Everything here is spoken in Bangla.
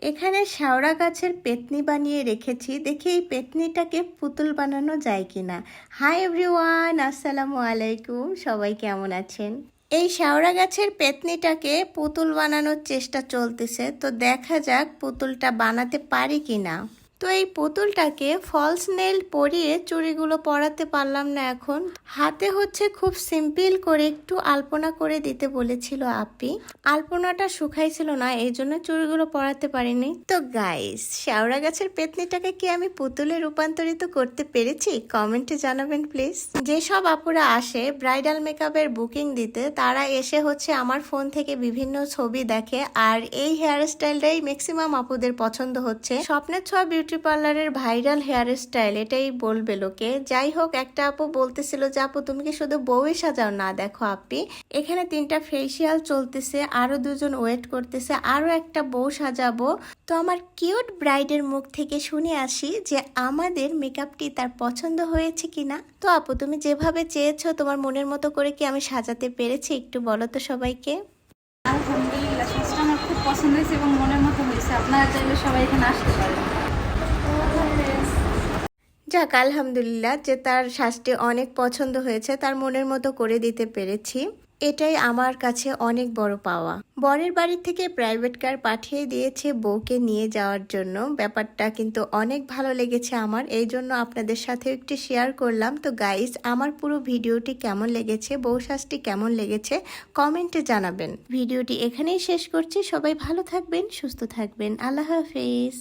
এখানে শ্যাওড়া গাছের পেতনি বানিয়ে রেখেছি, দেখি এই পেতনিটাকে পুতুল বানানো যায় কিনা। হাই এভরিওয়ান, আসসালামু আলাইকুম, সবাই কেমন আছেন? এই শ্যাওড়া গাছের পেতনিটাকে পুতুল বানানোর চেষ্টা চলতেছে, তো দেখা যাক পুতুলটা বানাতে পারি কিনা। তো এই পুতুলটাকে ফলস নেল পরিয়ে চুড়িগুলো পরাতে পারলাম না। এখন হাতে হচ্ছে খুব সিম্পল করে একটু আলপনা করে দিতে বলেছিল আপি। আলপনাটা শুকাইছিল না, এই জন্য চুড়িগুলো পরাতে পারিনি। তো গাইস, শ্যাওড়া গাছের পেতনিটাকে কি আমি পুতুলে রূপান্তরিত করতে পেরেছি? কমেন্টে জানাবেন প্লিজ। যেসব আপুরা আসে ব্রাইডাল মেকআপের বুকিং দিতে, তারা এসে হচ্ছে আমার ফোন থেকে বিভিন্ন ছবি দেখে, আর এই হেয়ার স্টাইলটাই ম্যাক্সিমাম আপুদের পছন্দ হচ্ছে। স্বপ্নের ছোঁয়া বিউটি পার্লারের ভাইরাল হেয়ার স্টাইল, এটাই বলবে লোকে। যাই হোক, একটা আপু বলতেছিল যে আপু তুমি কি শুধু বউই সাজাও? না, দেখো আপি, এখানে 3টা ফেসিয়াল চলতেছে, আরো 2জন ওয়েট করতেছে, আরো একটা বউ সাজাবো। তো আমার কিউট ব্রাইডের মুখ থেকে শুনে আসি যে আমাদের মেকআপটি তার পছন্দ হয়েছে কিনা। তো আপু, তুমি যেভাবে চেয়েছো তোমার মনের মতো করে কি আমি সাজাতে পেরেছি? একটু বলো তো সবাইকে। আলহামদুলিল্লাহ, সাজটা আমার খুব পছন্দ হয়েছে এবং মনের মতো হয়েছে। আপনারা চাইলে সবাই এখানে আসতে পারেন। যাক, আলহামদুলিল্লাহ যে তার সাজটি অনেক পছন্দ হয়েছে, তার মনের মতো করে দিতে পেরেছি, এটাই আমার কাছে অনেক বড় পাওয়া। বরের বাড়ি থেকে প্রাইভেট কার পাঠিয়ে দিয়েছে বউকে নিয়ে যাওয়ার জন্য। ব্যাপারটা কিন্তু অনেক ভালো লেগেছে আমার, এই জন্য আপনাদের সাথে একটু শেয়ার করলাম। তো গাইস, আমার পুরো ভিডিওটি কেমন লেগেছে, বউ সাজটি কেমন লেগেছে, কমেন্টে জানাবেন। ভিডিওটি এখানেই শেষ করছি। সবাই ভালো থাকবেন, সুস্থ থাকবেন। আল্লাহ হাফেজ।